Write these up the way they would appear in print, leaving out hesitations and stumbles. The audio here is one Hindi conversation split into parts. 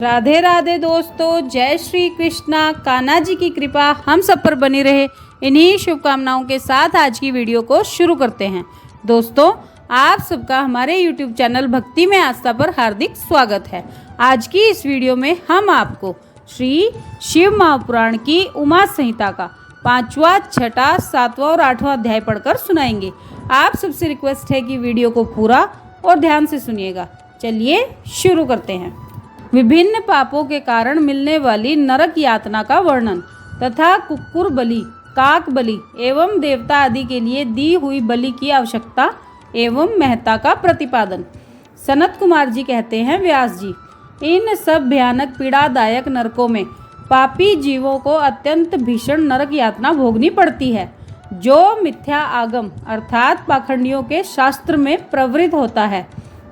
राधे राधे दोस्तों, जय श्री कृष्णा। कान्हा जी की कृपा हम सब पर बनी रहे, इन्हीं शुभकामनाओं के साथ आज की वीडियो को शुरू करते हैं। दोस्तों, आप सबका हमारे YouTube चैनल भक्ति में आस्था पर हार्दिक स्वागत है। आज की इस वीडियो में हम आपको श्री शिव महापुराण की उमा संहिता का 5वां, 6वां, 7वां और 8वां अध्याय पढ़कर सुनाएंगे। आप सबसे रिक्वेस्ट है कि वीडियो को पूरा और ध्यान से सुनिएगा। चलिए शुरू करते हैं। विभिन्न पापों के कारण मिलने वाली नरक यातना का वर्णन तथा कुक्कुर बलि, काक बलि एवं देवता आदि के लिए दी हुई बलि की आवश्यकता एवं महत्ता का प्रतिपादन। सनत कुमार जी कहते हैं, व्यास जी, इन सब भयानक पीड़ादायक नरकों में पापी जीवों को अत्यंत भीषण नरक यातना भोगनी पड़ती है। जो मिथ्या आगम अर्थात पाखंडियों के शास्त्र में प्रवृत्त होता है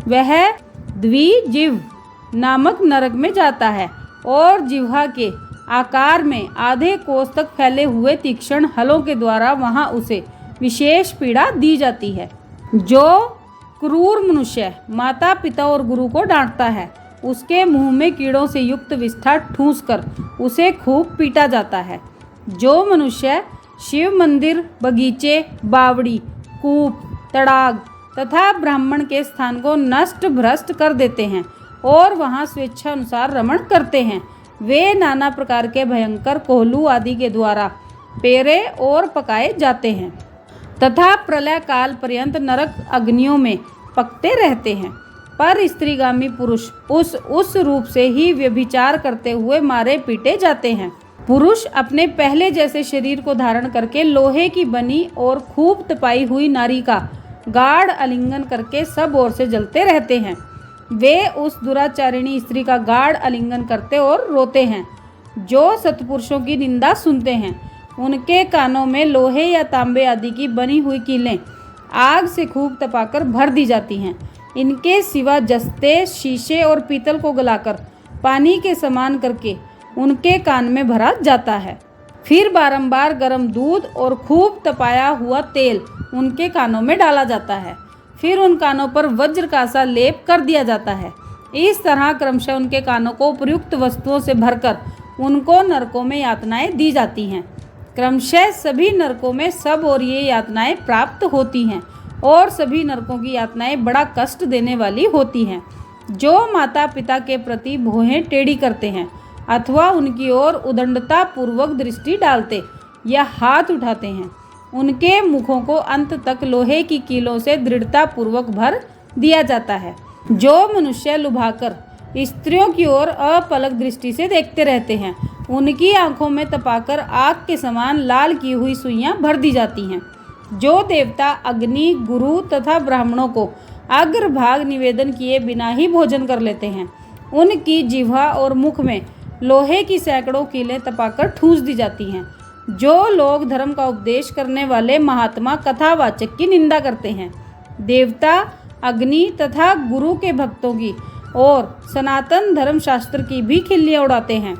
वह द्विजिह्व नामक नरक में जाता है और जिह्वा के आकार में आधे कोस तक फैले हुए तीक्ष्ण हलों के द्वारा वहां उसे विशेष पीड़ा दी जाती है। जो क्रूर मनुष्य माता पिता और गुरु को डांटता है उसके मुंह में कीड़ों से युक्त विष्ठा ठूंस कर उसे खूब पीटा जाता है। जो मनुष्य शिव मंदिर, बगीचे, बावड़ी, कूप, तड़ाग तथा ब्राह्मण के स्थान को नष्ट भ्रष्ट कर देते हैं और वहां स्वेच्छा अनुसार रमण करते हैं, वे नाना प्रकार के भयंकर कोहलू आदि के द्वारा पेरे और पकाए जाते हैं तथा प्रलय काल पर्यंत नरक अग्नियों में पकते रहते हैं। पर स्त्रीगामी पुरुष उस रूप से ही व्यभिचार करते हुए मारे पीटे जाते हैं। पुरुष अपने पहले जैसे शरीर को धारण करके लोहे की बनी और खूब तपाई हुई नारी का गाढ़ आलिंगन करके सब ओर से जलते रहते हैं। वे उस दुराचारिणी स्त्री का गाढ़ आलिंगन करते और रोते हैं। जो सत्पुरुषों की निंदा सुनते हैं उनके कानों में लोहे या तांबे आदि की बनी हुई कीलें आग से खूब तपाकर भर दी जाती हैं। इनके सिवा जस्ते, शीशे और पीतल को गलाकर पानी के समान करके उनके कान में भरा जाता है। फिर बारंबार गर्म दूध और खूब तपाया हुआ तेल उनके कानों में डाला जाता है। फिर उन कानों पर वज्र का सा लेप कर दिया जाता है। इस तरह क्रमशः उनके कानों को उपयुक्त वस्तुओं से भरकर उनको नरकों में यातनाएं दी जाती हैं। क्रमशः सभी नरकों में सब और ये यातनाएं प्राप्त होती हैं और सभी नरकों की यातनाएं बड़ा कष्ट देने वाली होती हैं। जो माता पिता के प्रति भौहें टेढ़ी करते हैं अथवा उनकी ओर उदंडता पूर्वक दृष्टि डालते या हाथ उठाते हैं, उनके मुखों को अंत तक लोहे की कीलों से दृढ़ता पूर्वक भर दिया जाता है। जो मनुष्य लुभाकर स्त्रियों की ओर अपलक दृष्टि से देखते रहते हैं उनकी आंखों में तपाकर आग के समान लाल की हुई सुइयां भर दी जाती हैं। जो देवता अग्नि, गुरु तथा ब्राह्मणों को अग्रभाग निवेदन किए बिना ही भोजन कर लेते हैं उनकी जिह्वा और मुख में लोहे की सैकड़ों कीलें तपाकर ठूंस दी जाती हैं। जो लोग धर्म का उपदेश करने वाले महात्मा कथावाचक की निंदा करते हैं, देवता, अग्नि तथा गुरु के भक्तों की और सनातन धर्म शास्त्र की भी खिल्लियाँ उड़ाते हैं,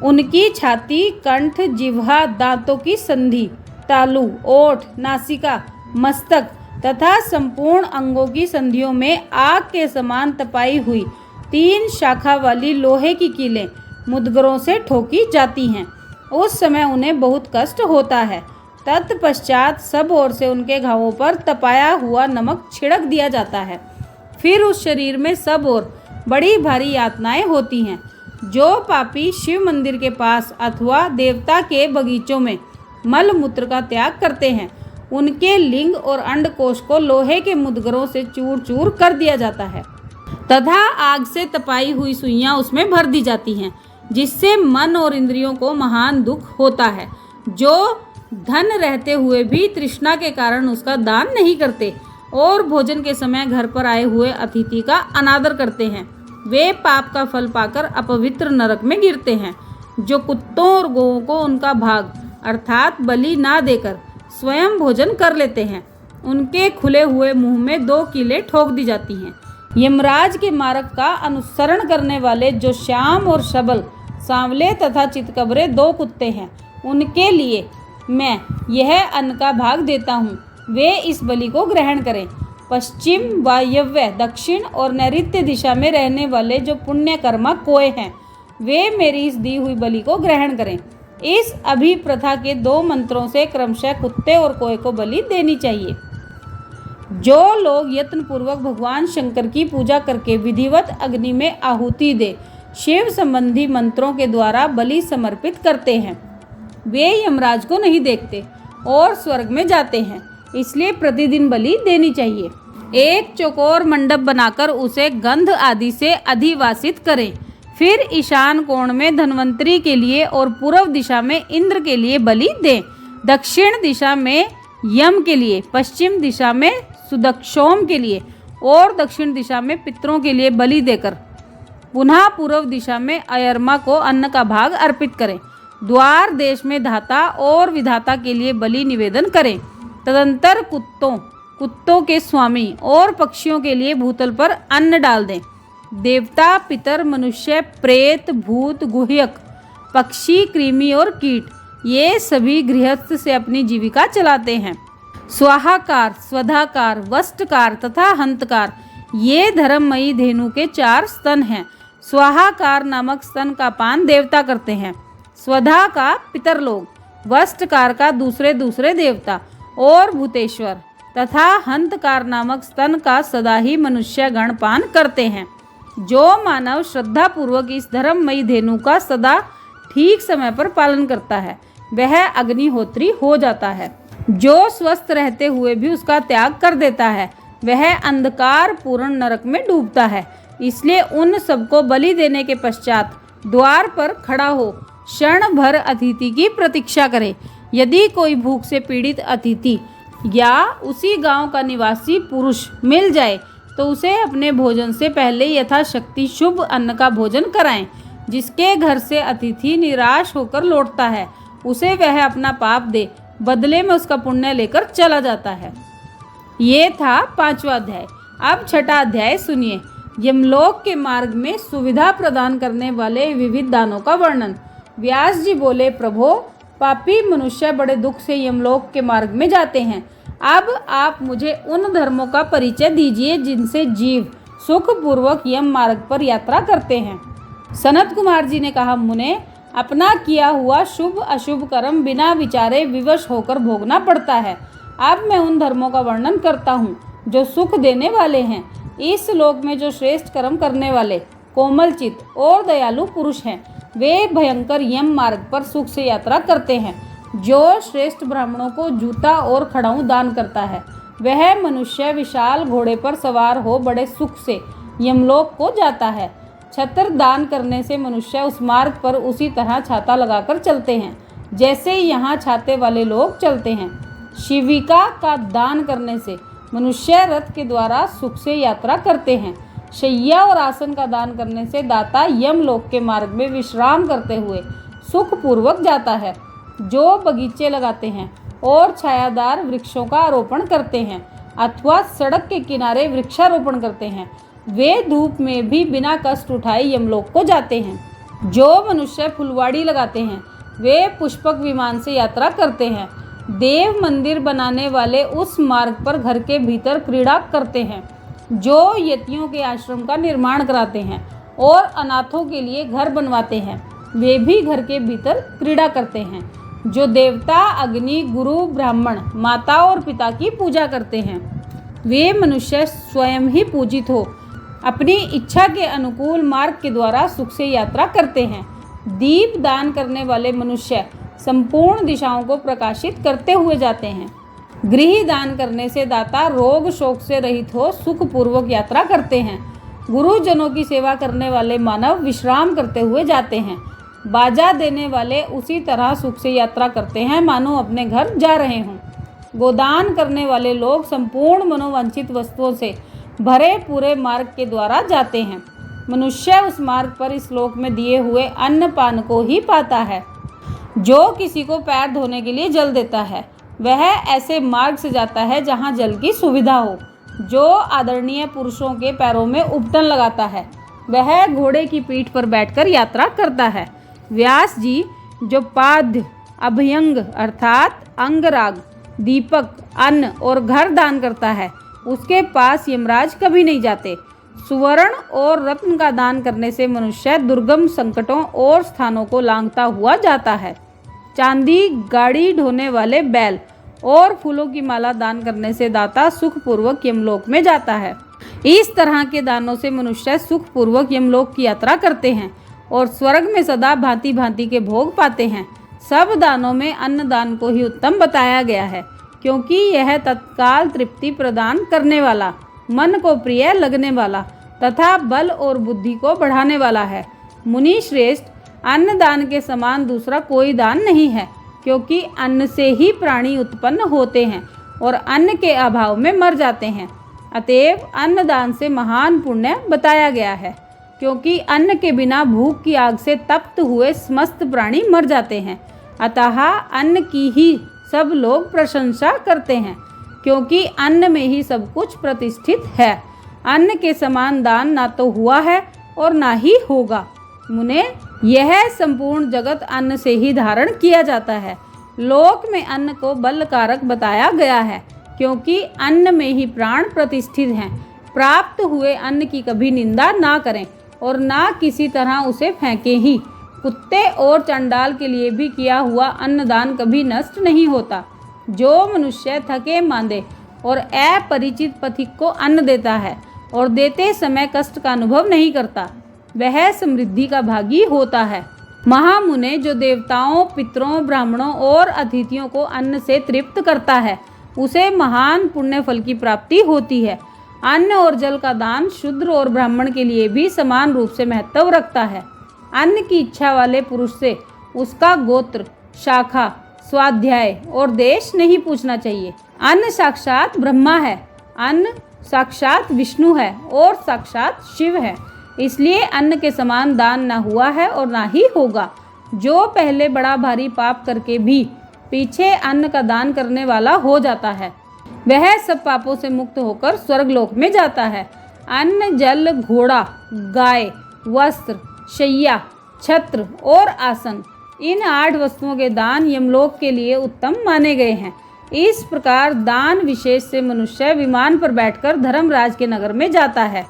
उनकी छाती, कंठ, जिह्वा, दांतों की संधि, तालू, ओठ, नासिका, मस्तक तथा संपूर्ण अंगों की संधियों में आग के समान तपाई हुई 3 शाखा वाली लोहे की कीलें मुद्गरों से ठोकी जाती हैं। उस समय उन्हें बहुत कष्ट होता है। तत्पश्चात सब ओर से उनके घावों पर तपाया हुआ नमक छिड़क दिया जाता है। फिर उस शरीर में सब ओर बड़ी भारी यातनाएं होती हैं। जो पापी शिव मंदिर के पास अथवा देवता के बगीचों में मल मूत्र का त्याग करते हैं उनके लिंग और अंडकोश को लोहे के मुद्गरों से चूर चूर कर दिया जाता है तथा आग से तपाई हुई सुइयां उसमें भर दी जाती हैं, जिससे मन और इंद्रियों को महान दुख होता है। जो धन रहते हुए भी तृष्णा के कारण उसका दान नहीं करते और भोजन के समय घर पर आए हुए अतिथि का अनादर करते हैं, वे पाप का फल पाकर अपवित्र नरक में गिरते हैं। जो कुत्तों और गौओं को उनका भाग अर्थात बलि ना देकर स्वयं भोजन कर लेते हैं, उनके खुले हुए मुंह में 2 कीलें ठोक दी जाती हैं। यमराज के मार्ग का अनुसरण करने वाले जो श्याम और सबल, सांवले तथा चितकबरे 2 कुत्ते हैं, उनके लिए मैं यह अन्न का भाग देता हूँ, वे इस बलि को ग्रहण करें। पश्चिम, वायव्य, दक्षिण और नैऋत्य दिशा में रहने वाले जो पुण्यकर्मा कोय हैं वे मेरी इस दी हुई बलि को ग्रहण करें। इस अभिप्रथा के 2 मंत्रों से क्रमशः कुत्ते और कोए को बलि देनी चाहिए। जो लोग यत्नपूर्वक भगवान शंकर की पूजा करके विधिवत अग्नि में आहुति दे शिव संबंधी मंत्रों के द्वारा बलि समर्पित करते हैं, वे यमराज को नहीं देखते और स्वर्ग में जाते हैं। इसलिए प्रतिदिन बलि देनी चाहिए। एक चौकोर मंडप बनाकर उसे गंध आदि से अधिवासित करें। फिर ईशान कोण में धन्वंतरी के लिए और पूर्व दिशा में इंद्र के लिए बलि दें। दक्षिण दिशा में यम के लिए, पश्चिम दिशा में सुदक्षोम के लिए और दक्षिण दिशा में पितरों के लिए बलि देकर पुनः पूर्व दिशा में अयरमा को अन्न का भाग अर्पित करें। द्वार देश में धाता और विधाता के लिए बलि निवेदन करें। तदंतर कुत्तों के स्वामी और पक्षियों के लिए भूतल पर अन्न डाल दें। देवता, पितर, मनुष्य, प्रेत, भूत, गुह्यक, पक्षी, कृमि और कीट, ये सभी गृहस्थ से अपनी जीविका चलाते हैं। स्वाहाकार, स्वधाकार, वष्टकार तथा हंतकार, ये धर्ममयी धेनु के 4 स्तन हैं। स्वाहाकार नामक स्तन का पान देवता करते हैं, स्वधा का पितर लोग, वष्टकार का दूसरे देवता और भूतेश्वर तथा हंतकार नामक स्तन का सदा ही मनुष्य गण पान करते हैं। जो मानव श्रद्धा पूर्वक इस धर्ममयी धेनु का सदा ठीक समय पर पालन करता है वह अग्निहोत्री हो जाता है। जो स्वस्थ रहते हुए भी उसका त्याग कर देता है वह अंधकार पूर्ण नरक में डूबता है। इसलिए उन सबको बलि देने के पश्चात द्वार पर खड़ा हो क्षण भर अतिथि की प्रतीक्षा करे। यदि कोई भूख से पीड़ित अतिथि या उसी गांव का निवासी पुरुष मिल जाए तो उसे अपने भोजन से पहले यथाशक्ति शुभ अन्न का भोजन कराएं। जिसके घर से अतिथि निराश होकर लौटता है उसे वह अपना पाप दे, बदले में उसका पुण्य लेकर चला जाता है। ये था 5वां अध्याय। अब 6ठा अध्याय सुनिए। यमलोक के मार्ग में सुविधा प्रदान करने वाले विविध दानों का वर्णन। व्यास जी बोले, प्रभो, पापी मनुष्य बड़े दुख से यमलोक के मार्ग में जाते हैं। अब आप मुझे उन धर्मों का परिचय दीजिए जिनसे जीव सुखपूर्वक यम मार्ग पर यात्रा करते हैं। सनत कुमार जी ने कहा, मुने, अपना किया हुआ शुभ अशुभ कर्म बिना विचारे विवश होकर भोगना पड़ता है। अब मैं उन धर्मों का वर्णन करता हूँ जो सुख देने वाले हैं। इस लोक में जो श्रेष्ठ कर्म करने वाले कोमल चित्त और दयालु पुरुष हैं वे भयंकर यम मार्ग पर सुख से यात्रा करते हैं। जो श्रेष्ठ ब्राह्मणों को जूता और खड़ाऊं दान करता है वह मनुष्य विशाल घोड़े पर सवार हो बड़े सुख से यमलोक को जाता है। छत्र दान करने से मनुष्य उस मार्ग पर उसी तरह छाता लगाकर चलते हैं जैसे यहाँ छाते वाले लोग चलते हैं। शिविका का दान करने से मनुष्य रथ के द्वारा सुख से यात्रा करते हैं। शैया और आसन का दान करने से दाता यमलोक के मार्ग में विश्राम करते हुए सुखपूर्वक जाता है। जो बगीचे लगाते हैं और छायादार वृक्षों का आरोपण करते हैं अथवा सड़क के किनारे वृक्षारोपण करते हैं वे धूप में भी बिना कष्ट उठाए यमलोक को जाते हैं। जो मनुष्य फुलवाड़ी लगाते हैं वे पुष्पक विमान से यात्रा करते हैं। देव मंदिर बनाने वाले उस मार्ग पर घर के भीतर क्रीड़ा करते हैं। जो यतियों के आश्रम का निर्माण कराते हैं और अनाथों के लिए घर बनवाते हैं वे भी घर के भीतर क्रीड़ा करते हैं। जो देवता, अग्नि, गुरु, ब्राह्मण, माता और पिता की पूजा करते हैं वे मनुष्य स्वयं ही पूजित हो अपनी इच्छा के अनुकूल मार्ग के द्वारा सुख से यात्रा करते हैं। दीप दान करने वाले मनुष्य संपूर्ण दिशाओं को प्रकाशित करते हुए जाते हैं। गृह दान करने से दाता रोग शोक से रहित हो सुखपूर्वक यात्रा करते हैं। गुरुजनों की सेवा करने वाले मानव विश्राम करते हुए जाते हैं। बाजा देने वाले उसी तरह सुख से यात्रा करते हैं मानो अपने घर जा रहे हों। गोदान करने वाले लोग संपूर्ण मनोवांछित वस्तुओं से भरे पूरे मार्ग के द्वारा जाते हैं। मनुष्य उस मार्ग पर इस लोक में दिए हुए अन्न पान को ही पाता है। जो किसी को पैर धोने के लिए जल देता है वह ऐसे मार्ग से जाता है जहाँ जल की सुविधा हो। जो आदरणीय पुरुषों के पैरों में उपटन लगाता है वह घोड़े की पीठ पर बैठकर यात्रा करता है। व्यास जी जो पाद्य, अभयंग अर्थात अंगराग, दीपक, अन्न और घर दान करता है उसके पास यमराज कभी नहीं जाते। सुवर्ण और रत्न का दान करने से मनुष्य दुर्गम संकटों और स्थानों को लांघता हुआ जाता है। चांदी, गाड़ी ढोने वाले बैल और फूलों की माला दान करने से दाता सुखपूर्वक यमलोक में जाता है। इस तरह के दानों से मनुष्य सुखपूर्वक यमलोक की यात्रा करते हैं और स्वर्ग में सदा भांति भांति के भोग पाते हैं। सब दानों में अन्न दान को ही उत्तम बताया गया है, क्योंकि यह तत्काल तृप्ति प्रदान करने वाला, मन को प्रिय लगने वाला तथा बल और बुद्धि को बढ़ाने वाला है। मुनि श्रेष्ठ, अन्न दान के समान दूसरा कोई दान नहीं है, क्योंकि अन्न से ही प्राणी उत्पन्न होते हैं और अन्न के अभाव में मर जाते हैं। अतएव अन्न दान से महान पुण्य बताया गया है, क्योंकि अन्न के बिना भूख की आग से तप्त हुए समस्त प्राणी मर जाते हैं। अतः अन्न की ही सब लोग प्रशंसा करते हैं, क्योंकि अन्न में ही सब कुछ प्रतिष्ठित है। अन्न के समान दान ना तो हुआ है और ना ही होगा। मुने, यह संपूर्ण जगत अन्न से ही धारण किया जाता है। लोक में अन्न को बलकारक बताया गया है, क्योंकि अन्न में ही प्राण प्रतिष्ठित हैं। प्राप्त हुए अन्न की कभी निंदा ना करें और ना किसी तरह उसे फेंकें ही। कुत्ते और चंडाल के लिए भी किया हुआ अन्नदान कभी नष्ट नहीं होता। जो मनुष्य थके मांदे और अपरिचित पथिक को अन्न देता है और देते समय कष्ट का अनुभव नहीं करता, वह समृद्धि का भागी होता है। महामुने, जो देवताओं, पितरों, ब्राह्मणों और अतिथियों को अन्न से तृप्त करता है, उसे महान पुण्य फल की प्राप्ति होती है। अन्न और जल का दान शूद्र और ब्राह्मण के लिए भी समान रूप से महत्व रखता है। अन्न की इच्छा वाले पुरुष से उसका गोत्र, शाखा, स्वाध्याय और देश नहीं पूछना चाहिए। अन्न साक्षात ब्रह्मा है, अन्न साक्षात विष्णु है और साक्षात शिव है। इसलिए अन्न के समान दान ना हुआ है और ना ही होगा। जो पहले बड़ा भारी पाप करके भी पीछे अन्न का दान करने वाला हो जाता है, वह सब पापों से मुक्त होकर स्वर्गलोक में जाता है। अन्न, जल, घोड़ा, गाय, वस्त्र, शैया, छत्र और आसन, इन 8 वस्तुओं के दान यमलोक के लिए उत्तम माने गए हैं। इस प्रकार दान विशेष से मनुष्य विमान पर बैठकर धर्मराज के नगर में जाता है।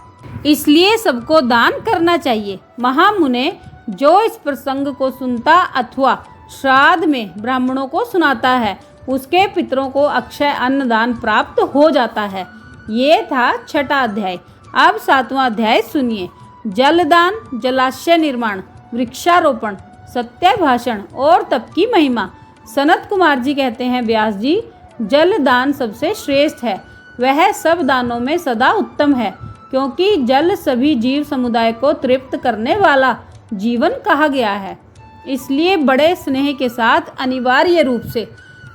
इसलिए सबको दान करना चाहिए। महामुने, जो इस प्रसंग को सुनता अथवा श्राद्ध में ब्राह्मणों को सुनाता है, उसके पितरों को अक्षय अन्न दान प्राप्त हो जाता है। ये था 6वां अध्याय। अब 7वां अध्याय सुनिए। जलदान, जलाशय निर्माण, वृक्षारोपण, सत्य भाषण और तप की महिमा। सनत कुमार जी कहते हैं, व्यास जी, जलदान सबसे श्रेष्ठ है। वह सब दानों में सदा उत्तम है, क्योंकि जल सभी जीव समुदाय को तृप्त करने वाला जीवन कहा गया है। इसलिए बड़े स्नेह के साथ अनिवार्य रूप से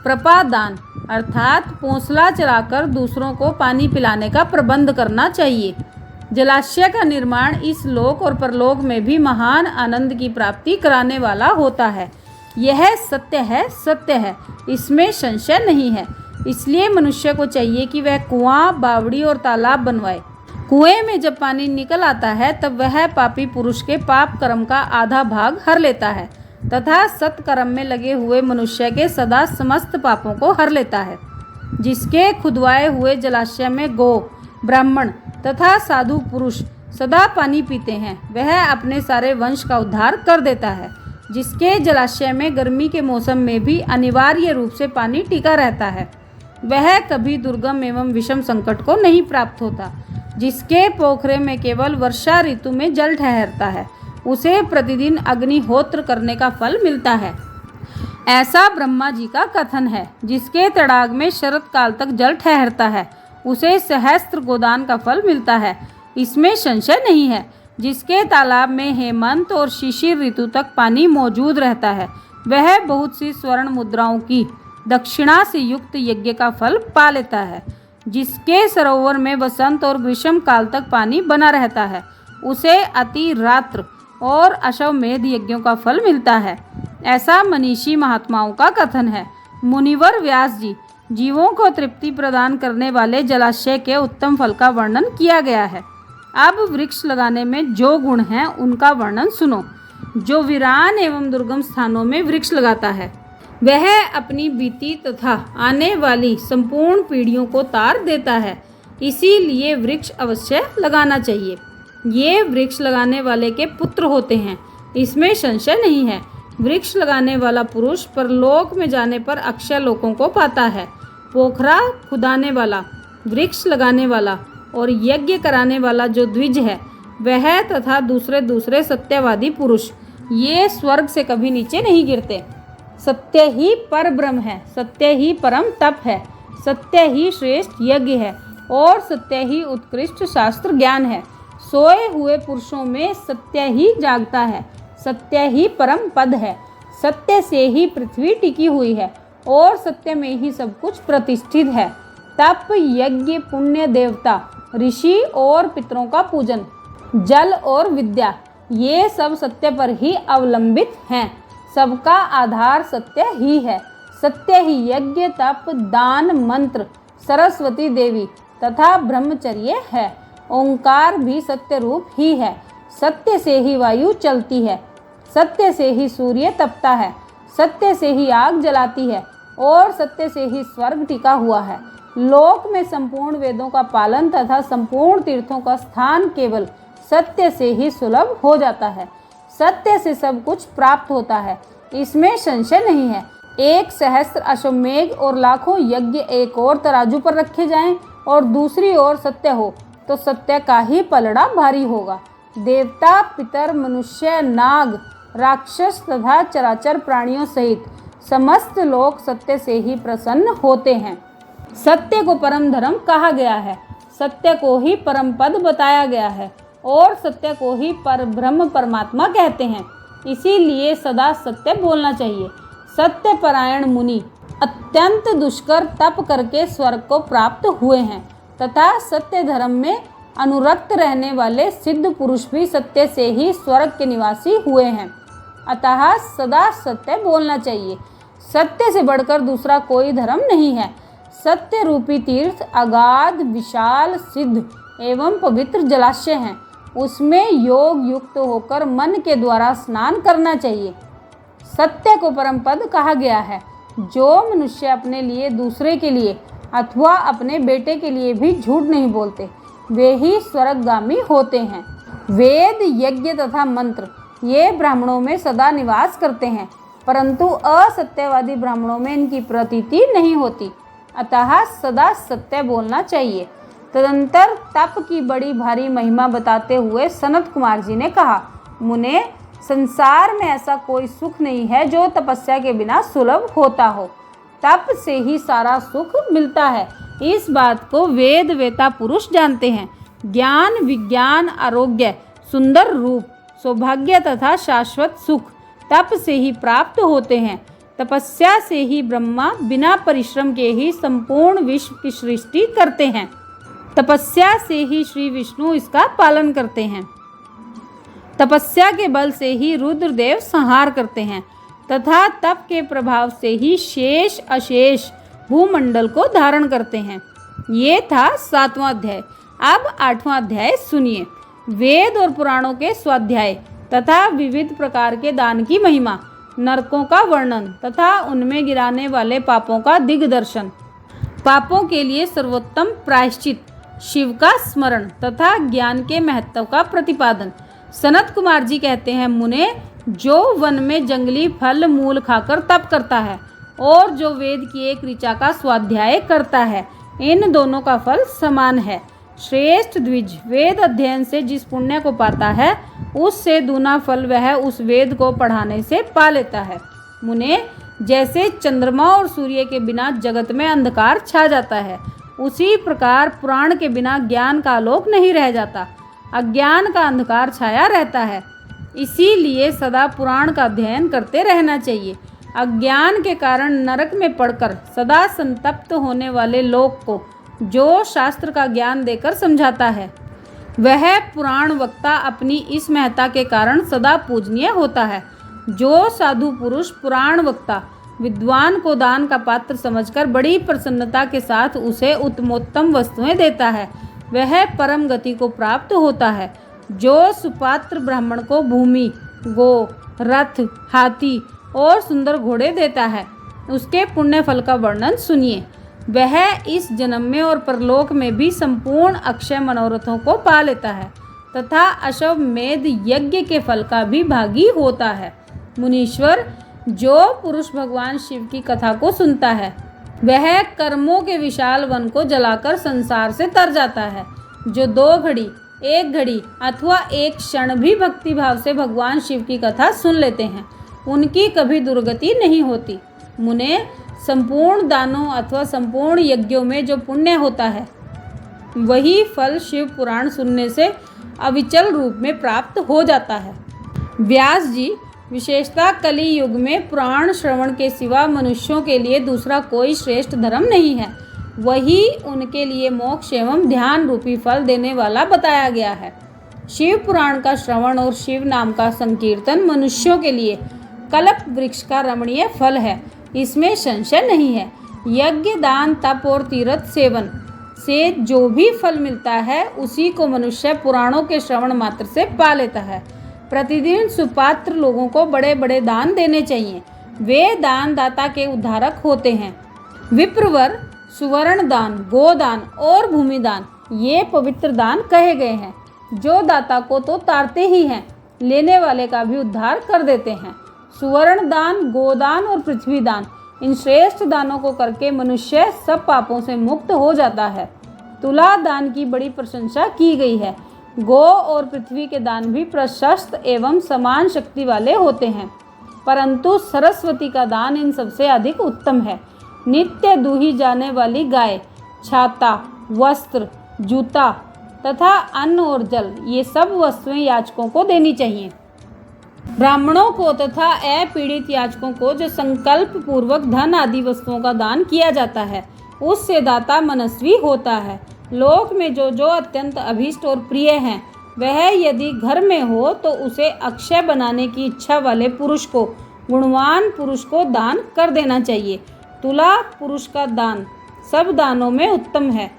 प्रपादान अर्थात पोंसला चलाकर दूसरों को पानी पिलाने का प्रबंध करना चाहिए। जलाशय का निर्माण इस लोक और परलोक में भी महान आनंद की प्राप्ति कराने वाला होता है। यह सत्य है, सत्य है, इसमें संशय नहीं है। इसलिए मनुष्य को चाहिए कि वह कुआं, बावड़ी और तालाब बनवाए। कुएं में जब पानी निकल आता है, तब वह पापी पुरुष के पाप कर्म का आधा भाग हर लेता है तथा सत्कर्म में लगे हुए मनुष्य के सदा समस्त पापों को हर लेता है। जिसके खुदवाए हुए जलाशय में गो, ब्राह्मण तथा साधु पुरुष सदा पानी पीते हैं, वह अपने सारे वंश का उद्धार कर देता है। जिसके जलाशय में गर्मी के मौसम में भी अनिवार्य रूप से पानी टिका रहता है, वह कभी दुर्गम एवं विषम संकट को नहीं प्राप्त होता। जिसके पोखरे में केवल वर्षा ऋतु में जल ठहरता है, उसे प्रतिदिन अग्निहोत्र करने का फल मिलता है। ऐसा ब्रह्मा जी का कथन है। जिसके तड़ाग में शरत काल तक जल ठहरता है, उसे सहस्त्र गोदान का फल मिलता है, इसमें संशय नहीं है। जिसके तालाब में हेमंत और शिशिर ऋतु तक पानी मौजूद रहता है, वह बहुत सी स्वर्ण मुद्राओं की दक्षिणा से युक्त यज्ञ का फल पा लेता है। जिसके सरोवर में वसंत और ग्रीष्म काल तक पानी बना रहता है, उसे अति रात्र और अश्वमेध यज्ञों का फल मिलता है। ऐसा मनीषी महात्माओं का कथन है। मुनिवर व्यास जी, जीवों को तृप्ति प्रदान करने वाले जलाशय के उत्तम फल का वर्णन किया गया है। अब वृक्ष लगाने में जो गुण हैं, उनका वर्णन सुनो। जो वीरान एवं दुर्गम स्थानों में वृक्ष लगाता है, वह अपनी बीती तथा आने वाली संपूर्ण पीढ़ियों को तार देता है। इसीलिए वृक्ष अवश्य लगाना चाहिए। ये वृक्ष लगाने वाले के पुत्र होते हैं, इसमें संशय नहीं है। वृक्ष लगाने वाला पुरुष परलोक में जाने पर अक्षय लोकों को पाता है। पोखरा खुदाने वाला, वृक्ष लगाने वाला और यज्ञ कराने वाला जो द्विज है वह तथा दूसरे सत्यवादी पुरुष ये स्वर्ग से कभी नीचे नहीं गिरते। सत्य ही पर ब्रह्म है, सत्य ही परम तप है, सत्य ही श्रेष्ठ यज्ञ है और सत्य ही उत्कृष्ट शास्त्र ज्ञान है। सोए हुए पुरुषों में सत्य ही जागता है, सत्य ही परम पद है। सत्य से ही पृथ्वी टिकी हुई है और सत्य में ही सब कुछ प्रतिष्ठित है। तप, यज्ञ, पुण्य, देवता, ऋषि और पितरों का पूजन, जल और विद्या ये सब सत्य पर ही अवलंबित हैं। सबका आधार सत्य ही है। सत्य ही यज्ञ, तप, दान, मंत्र, सरस्वती देवी तथा ब्रह्मचर्य है। ओंकार भी सत्य रूप ही है। सत्य से ही वायु चलती है, सत्य से ही सूर्य तपता है, सत्य से ही आग जलाती है और सत्य से ही स्वर्ग टिका हुआ है। लोक में संपूर्ण वेदों का पालन तथा संपूर्ण तीर्थों का स्थान केवल सत्य से ही सुलभ हो जाता है। सत्य से सब कुछ प्राप्त होता है, इसमें संशय नहीं है। 1,000,000 अश्वमेघ और लाखों यज्ञ एक और तराजू पर रखे जाएं और दूसरी ओर सत्य हो तो सत्य का ही पलड़ा भारी होगा। देवता, पितर, मनुष्य, नाग, राक्षस तथा चराचर प्राणियों सहित समस्त लोग सत्य से ही प्रसन्न होते हैं। सत्य को परम धर्म कहा गया है, सत्य को ही परम पद बताया गया है और सत्य को ही पर ब्रह्म परमात्मा कहते हैं। इसीलिए सदा सत्य बोलना चाहिए। सत्य परायण मुनि अत्यंत दुष्कर तप करके स्वर्ग को प्राप्त हुए हैं तथा सत्य धर्म में अनुरक्त रहने वाले सिद्ध पुरुष भी सत्य से ही स्वर्ग के निवासी हुए हैं। अतः सदा सत्य बोलना चाहिए। सत्य से बढ़कर दूसरा कोई धर्म नहीं है। सत्य रूपी तीर्थ अगाध, विशाल, सिद्ध एवं पवित्र जलाशय हैं। उसमें योग युक्त होकर मन के द्वारा स्नान करना चाहिए। सत्य को परम पद कहा गया है। जो मनुष्य अपने लिए, दूसरे के लिए अथवा अपने बेटे के लिए भी झूठ नहीं बोलते वे ही स्वर्गगामी होते हैं। वेद, यज्ञ तथा मंत्र ये ब्राह्मणों में सदा निवास करते हैं, परंतु असत्यवादी ब्राह्मणों में इनकी प्रतीति नहीं होती। अतः सदा सत्य बोलना चाहिए। तदंतर तप की बड़ी भारी महिमा बताते हुए सनत कुमार जी ने कहा, मुने, संसार में ऐसा कोई सुख नहीं है जो तपस्या के बिना सुलभ होता हो। तप से ही सारा सुख मिलता है। इस बात को वेद वेता पुरुष जानते हैं। ज्ञान, विज्ञान, आरोग्य, सुंदर रूप, सौभाग्य तथा शाश्वत सुख तप से ही प्राप्त होते हैं। तपस्या से ही ब्रह्मा बिना परिश्रम के ही संपूर्ण विश्व की सृष्टि करते हैं। तपस्या से ही श्री विष्णु इसका पालन करते हैं। तपस्या के बल से ही रुद्रदेव संहार करते हैं तथा तप के प्रभाव से ही शेष अशेष भूमंडल को धारण करते हैं। ये था 7वां अध्याय। अब 8वां अध्याय सुनिए। वेद और पुराणों के स्वाध्याय तथा विविध प्रकार के दान की महिमा, नरकों का वर्णन तथा उनमें गिराने वाले पापों का दिग्दर्शन, पापों के लिए सर्वोत्तम प्रायश्चित, शिव का स्मरण तथा ज्ञान के महत्व का प्रतिपादन। सनत कुमार जी कहते हैं, मुने, जो वन में जंगली फल मूल खाकर तप करता है और जो वेद की एक ऋचा का स्वाध्याय करता है, इन दोनों का फल समान है। श्रेष्ठ द्विज वेद अध्ययन से जिस पुण्य को पाता है उससे दूना फल वह उस वेद को पढ़ाने से पा लेता है। मुने, जैसे चंद्रमा और सूर्य के बिना जगत में अंधकार छा जाता है, उसी प्रकार पुराण के बिना ज्ञान का आलोक नहीं रह जाता, अज्ञान का अंधकार छाया रहता है। इसीलिए सदा पुराण का अध्ययन करते रहना चाहिए। अज्ञान के कारण नरक में पड़कर सदा संतप्त होने वाले लोग को जो शास्त्र का ज्ञान देकर समझाता है, वह पुराण वक्ता अपनी इस महत्ता के कारण सदा पूजनीय होता है। जो साधु पुरुष पुराण वक्ता विद्वान को दान का पात्र समझकर बड़ी प्रसन्नता के साथ उसे उत्तमोत्तम वस्तुएं देता है, वह परम गति को प्राप्त होता है। जो सुपात्र ब्राह्मण को भूमि, गो, रथ, हाथी और सुंदर घोड़े देता है, उसके पुण्य फल का वर्णन सुनिए। वह इस जन्म में और परलोक में भी संपूर्ण अक्षय मनोरथों को पा लेता है तथा अश्वमेध यज्ञ के फल का भी भागी होता है। मुनीश्वर, जो पुरुष भगवान शिव की कथा को सुनता है वह कर्मों के विशाल वन को जलाकर संसार से तर जाता है। जो 2 घड़ी, 1 घड़ी अथवा 1 क्षण भी भक्ति भाव से भगवान शिव की कथा सुन लेते हैं उनकी कभी दुर्गति नहीं होती। मुने, संपूर्ण दानों अथवा संपूर्ण यज्ञों में जो पुण्य होता है वही फल शिव पुराण सुनने से अविचल रूप में प्राप्त हो जाता है। व्यास जी, विशेषतः कली युग में पुराण श्रवण के सिवा मनुष्यों के लिए दूसरा कोई श्रेष्ठ धर्म नहीं है। वही उनके लिए मोक्ष एवं ध्यान रूपी फल देने वाला बताया गया है। शिव पुराण का श्रवण और शिव नाम का संकीर्तन मनुष्यों के लिए कल्प वृक्ष का रमणीय फल है, इसमें संशय नहीं है। यज्ञ, दान, तप और तीर्थ सेवन से जो भी फल मिलता है उसी को मनुष्य पुराणों के श्रवण मात्र से पा लेता है। प्रतिदिन सुपात्र लोगों को बड़े बड़े दान देने चाहिए, वे दान दाता के उद्धारक होते हैं। विप्रवर, सुवर्ण दान, गोदान और भूमिदान ये पवित्र दान कहे गए हैं, जो दाता को तो तारते ही हैं, लेने वाले का भी उद्धार कर देते हैं। सुवर्ण दान, गोदान और पृथ्वी दान, इन श्रेष्ठ दानों को करके मनुष्य सब पापों से मुक्त हो जाता है। तुला दान की बड़ी प्रशंसा की गई है। गो और पृथ्वी के दान भी प्रशस्त एवं समान शक्ति वाले होते हैं, परंतु सरस्वती का दान इन सबसे अधिक उत्तम है। नित्य दूही जाने वाली गाय, छाता, वस्त्र, जूता तथा अन्न और जल ये सब वस्तुएं याचकों को देनी चाहिए। ब्राह्मणों को तथा अपीड़ित याचकों को जो संकल्प पूर्वक धन आदि वस्तुओं का दान किया जाता है उससे दाता मनस्वी होता है। लोक में जो जो अत्यंत अभीष्ट और प्रिय हैं वह यदि घर में हो तो उसे अक्षय बनाने की इच्छा वाले पुरुष को, गुणवान पुरुष को दान कर देना चाहिए। तुला पुरुष का दान सब दानों में उत्तम है।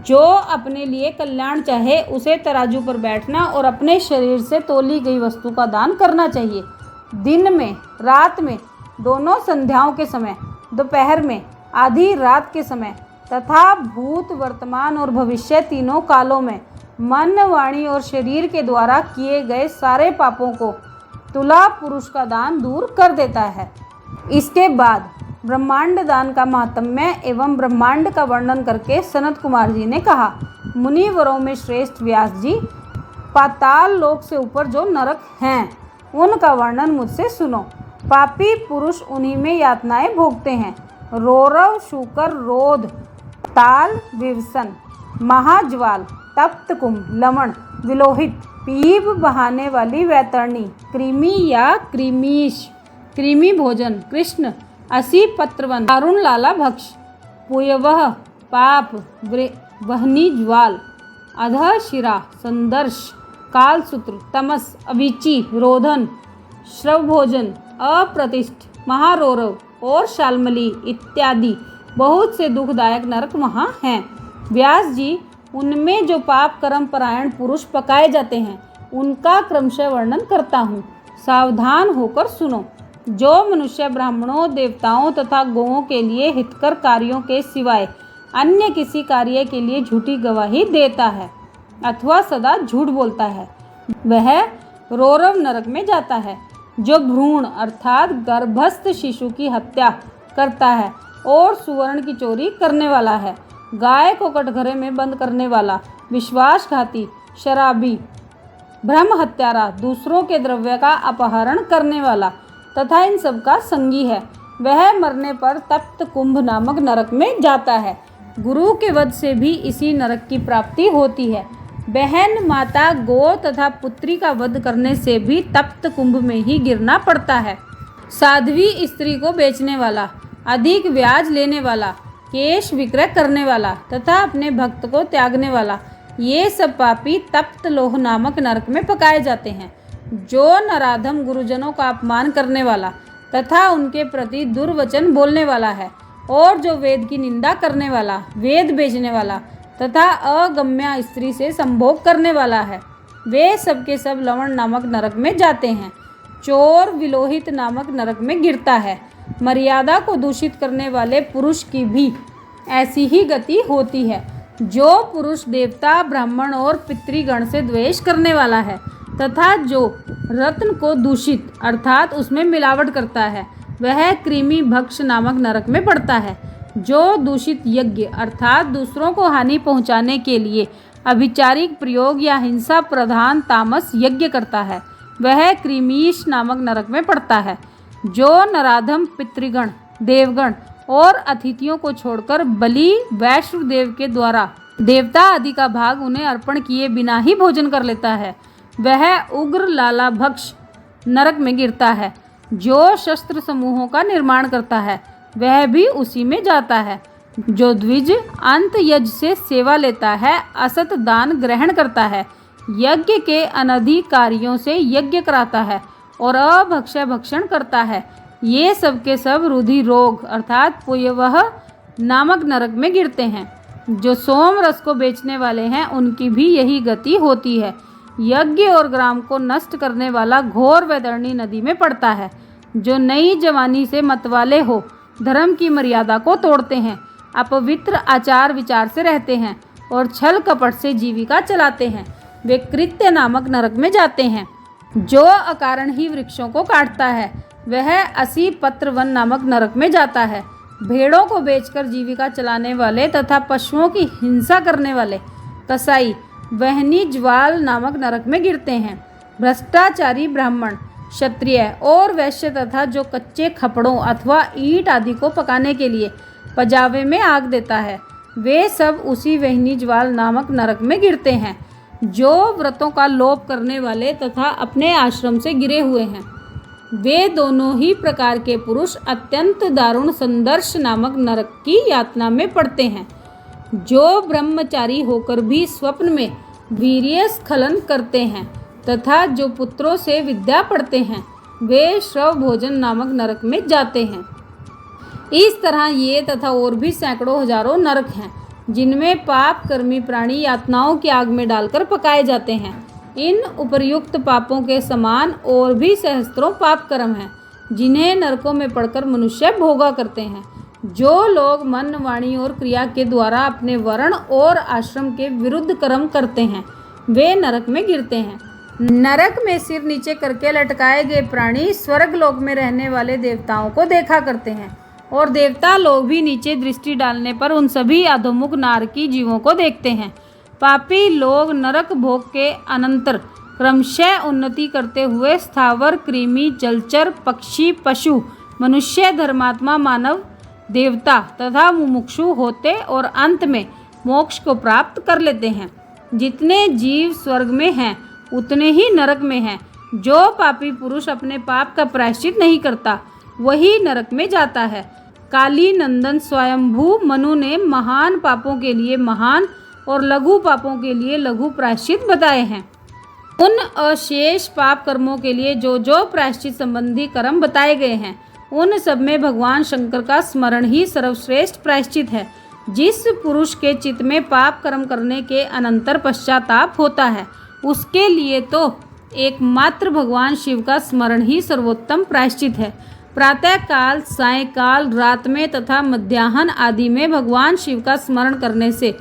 जो अपने लिए कल्याण चाहे उसे तराजू पर बैठना और अपने शरीर से तोली गई वस्तु का दान करना चाहिए। दिन में, रात में, दोनों संध्याओं के समय, दोपहर में, आधी रात के समय तथा भूत, वर्तमान और भविष्य तीनों कालों में मन, वाणी और शरीर के द्वारा किए गए सारे पापों को तुला पुरुष का दान दूर कर देता है। इसके बाद ब्रह्मांड दान का महात्म्य एवं ब्रह्मांड का वर्णन करके सनत कुमार जी ने कहा, मुनिवरों में श्रेष्ठ व्यास जी, पाताल लोक से ऊपर जो नरक हैं उनका वर्णन मुझसे सुनो। पापी पुरुष उन्हीं में यातनाएं भोगते हैं। रौरव, शूकर, रोध, ताल, विवसन, महाज्वाल, तप्त कुंभ, लवण, विलोहित, पीप बहाने वाली वैतरणी, कृमि या कृमीश, कृमि भोजन, कृष्ण, असी पत्रवन, दारुण लाला भक्ष, पुयवह, पाप, वहनी ज्वाल, अधः शिरा, संदर्श, कालसूत्र, तमस, अभिची, रोधन, श्रव भोजन, अप्रतिष्ठ, महारौरव और शाल्मली इत्यादि बहुत से दुखदायक नरक वहाँ हैं। व्यास जी, उनमें जो पाप कर्म परायण पुरुष पकाए जाते हैं उनका क्रमशः वर्णन करता हूँ, सावधान होकर सुनो। जो मनुष्य ब्राह्मणों, देवताओं तथा गौओं के लिए हितकर कार्यों के सिवाय अन्य किसी कार्य के लिए झूठी गवाही देता है अथवा सदा झूठ बोलता है वह रौरव नरक में जाता है। जो भ्रूण अर्थात गर्भस्थ शिशु की हत्या करता है और सुवर्ण की चोरी करने वाला है, गाय को कटघरे में बंद करने वाला, विश्वासघाती, शराबी, ब्रह्म हत्यारा, दूसरों के द्रव्य का अपहरण करने वाला तथा इन सब का संगी है, वह मरने पर तप्त कुंभ नामक नरक में जाता है। गुरु के वध से भी इसी नरक की प्राप्ति होती है। बहन, माता, गो तथा पुत्री का वध करने से भी तप्त कुंभ में ही गिरना पड़ता है। साध्वी स्त्री को बेचने वाला, अधिक ब्याज लेने वाला, केश विक्रय करने वाला तथा अपने भक्त को त्यागने वाला, ये सब पापी तप्त लोह नामक नरक में पकाए जाते हैं। जो नराधम गुरुजनों का अपमान करने वाला तथा उनके प्रति दुर्वचन बोलने वाला है और जो वेद की निंदा करने वाला, वेद बेचने वाला तथा अगम्या स्त्री से संभोग करने वाला है, वे सब के सब लवण नामक नरक में जाते हैं। चोर विलोहित नामक नरक में गिरता है। मर्यादा को दूषित करने वाले पुरुष की भी ऐसी ही गति होती है। जो पुरुष देवता, ब्राह्मण और पितृगण से द्वेष करने वाला है तथा जो रत्न को दूषित अर्थात उसमें मिलावट करता है, वह कृमि भक्ष नामक नरक में पड़ता है। जो दूषित यज्ञ अर्थात दूसरों को हानि पहुंचाने के लिए अभिचारिक प्रयोग या हिंसा प्रधान तामस यज्ञ करता है, वह कृमीश नामक नरक में पड़ता है। जो नराधम पितृगण, देवगण और अतिथियों को छोड़कर बलि वैष्णुदेव के द्वारा देवता आदि का भाग उन्हें अर्पण किए बिना ही भोजन कर लेता है, वह उग्र लाला भक्ष नरक में गिरता है। जो शस्त्र समूहों का निर्माण करता है, वह भी उसी में जाता है। जो द्विज अंत यज्ञ से सेवा लेता है, असत दान ग्रहण करता है, यज्ञ के अनधिकारियों से यज्ञ कराता है और अभक्ष्य भक्षण करता है, ये सब के सब रुधि रोग अर्थात पुयवह नामक नरक में गिरते हैं। जो सोम रस को बेचने वाले हैं, उनकी भी यही गति होती है। यज्ञ और ग्राम को नष्ट करने वाला घोर वैतरणी नदी में पड़ता है। जो नई जवानी से मतवाले हो, धर्म की मर्यादा को तोड़ते हैं, अपवित्र आचार विचार से रहते हैं और छल कपट से जीविका चलाते हैं, वे कृत्य नामक नरक में जाते हैं। जो अकारण ही वृक्षों को काटता है, वह असी पत्र वन नामक नरक में जाता है। भेड़ों को बेचकर जीविका चलाने वाले तथा पशुओं की हिंसा करने वाले कसाई वहनी ज्वाल नामक नरक में गिरते हैं। भ्रष्टाचारी ब्राह्मण, क्षत्रिय और वैश्य तथा जो कच्चे खपड़ों अथवा ईंट आदि को पकाने के लिए पजावे में आग देता है, वे सब उसी वहनी ज्वाल नामक नरक में गिरते हैं। जो व्रतों का लोप करने वाले तथा अपने आश्रम से गिरे हुए हैं, वे दोनों ही प्रकार के पुरुष अत्यंत दारुण संदर्श नामक नरक की यातना में पड़ते हैं। जो ब्रह्मचारी होकर भी स्वप्न में वीर्य स्खलन करते हैं तथा जो पुत्रों से विद्या पढ़ते हैं, वे श्रव भोजन नामक नरक में जाते हैं। इस तरह ये तथा और भी सैकड़ों हजारों नरक हैं, जिनमें पाप कर्मी प्राणी यातनाओं की आग में डालकर पकाए जाते हैं। इन उपर्युक्त पापों के समान और भी सहस्त्रों पाप कर्म हैं, जिन्हें नरकों में पड़कर मनुष्य भोगा करते हैं। जो लोग मन, वाणी और क्रिया के द्वारा अपने वर्ण और आश्रम के विरुद्ध कर्म करते हैं, वे नरक में गिरते हैं। नरक में सिर नीचे करके लटकाए गए प्राणी स्वर्ग लोक में रहने वाले देवताओं को देखा करते हैं और देवता लोग भी नीचे दृष्टि डालने पर उन सभी अधोमुख नारकी जीवों को देखते हैं। पापी लोग नरक भोग के अनंतर क्रमशः उन्नति करते हुए स्थावर, कृमि, जलचर, पक्षी, पशु, मनुष्य, धर्मात्मा, मानव, देवता तथा मुमुक्षु होते और अंत में मोक्ष को प्राप्त कर लेते हैं। जितने जीव स्वर्ग में हैं, उतने ही नरक में हैं। जो पापी पुरुष अपने पाप का प्रायश्चित नहीं करता, वही नरक में जाता है। काली नंदन स्वयंभू मनु ने महान पापों के लिए महान और लघु पापों के लिए लघु प्रायश्चित बताए हैं। उन अशेष पाप कर्मों के लिए जो जो प्रायश्चित संबंधी कर्म बताए गए हैं, उन सब में भगवान शंकर का स्मरण ही सर्वश्रेष्ठ प्रायश्चित है। जिस पुरुष के चित्त में पाप कर्म करने के अनंतर पश्चाताप होता है, उसके लिए तो एकमात्र भगवान शिव का स्मरण ही सर्वोत्तम प्रायश्चित है। प्रातः काल, सायंकाल, रात में तथा मध्याह्न आदि में भगवान शिव का स्मरण करने से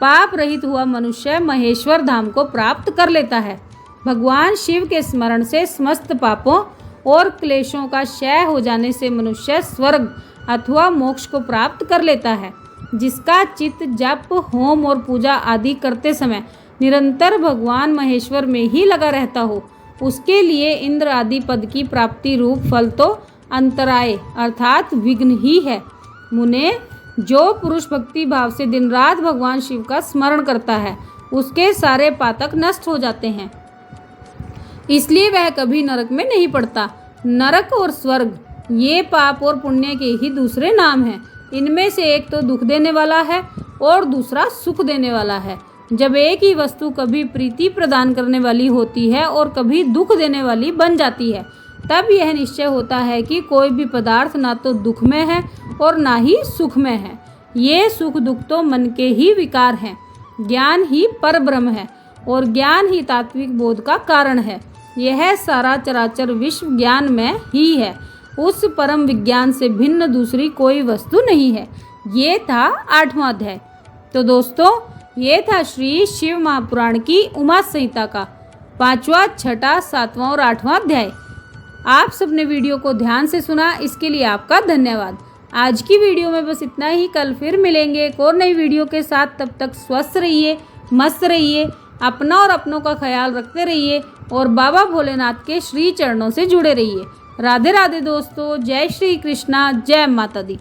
पाप रहित हुआ मनुष्य महेश्वर धाम को प्राप्त कर लेता है। भगवान शिव के स्मरण से समस्त पापों और क्लेशों का क्षय हो जाने से मनुष्य स्वर्ग अथवा मोक्ष को प्राप्त कर लेता है। जिसका चित्त जप, होम और पूजा आदि करते समय निरंतर भगवान महेश्वर में ही लगा रहता हो, उसके लिए इंद्र आदि पद की प्राप्ति रूप फल तो अंतराय अर्थात विघ्न ही है। मुने, जो पुरुष भक्ति भाव से दिन रात भगवान शिव का स्मरण करता है, उसके सारे पातक नष्ट हो जाते हैं, इसलिए वह कभी नरक में नहीं पड़ता। नरक और स्वर्ग ये पाप और पुण्य के ही दूसरे नाम हैं। इनमें से एक तो दुख देने वाला है और दूसरा सुख देने वाला है। जब एक ही वस्तु कभी प्रीति प्रदान करने वाली होती है और कभी दुख देने वाली बन जाती है, तब यह निश्चय होता है कि कोई भी पदार्थ ना तो दुख में है और ना ही सुख में है। ये सुख दुख तो मन के ही विकार हैं। ज्ञान ही परब्रह्म है और ज्ञान ही तात्विक बोध का कारण है। यह सारा चराचर विश्व ज्ञान में ही है। उस परम विज्ञान से भिन्न दूसरी कोई वस्तु नहीं है। ये था 8वां अध्याय। तो दोस्तों ये था श्री शिव महापुराण की उमा संहिता का 5वां, 6वां, 7वां और 8वां अध्याय। आप सबने वीडियो को ध्यान से सुना, इसके लिए आपका धन्यवाद। आज की वीडियो में बस इतना ही। कल फिर मिलेंगे एक और नई वीडियो के साथ। तब तक स्वस्थ रहिए, मस्त रहिए, अपना और अपनों का ख्याल रखते रहिए और बाबा भोलेनाथ के श्री चरणों से जुड़े रहिए। राधे राधे दोस्तों, जय श्री कृष्णा, जय माता दी।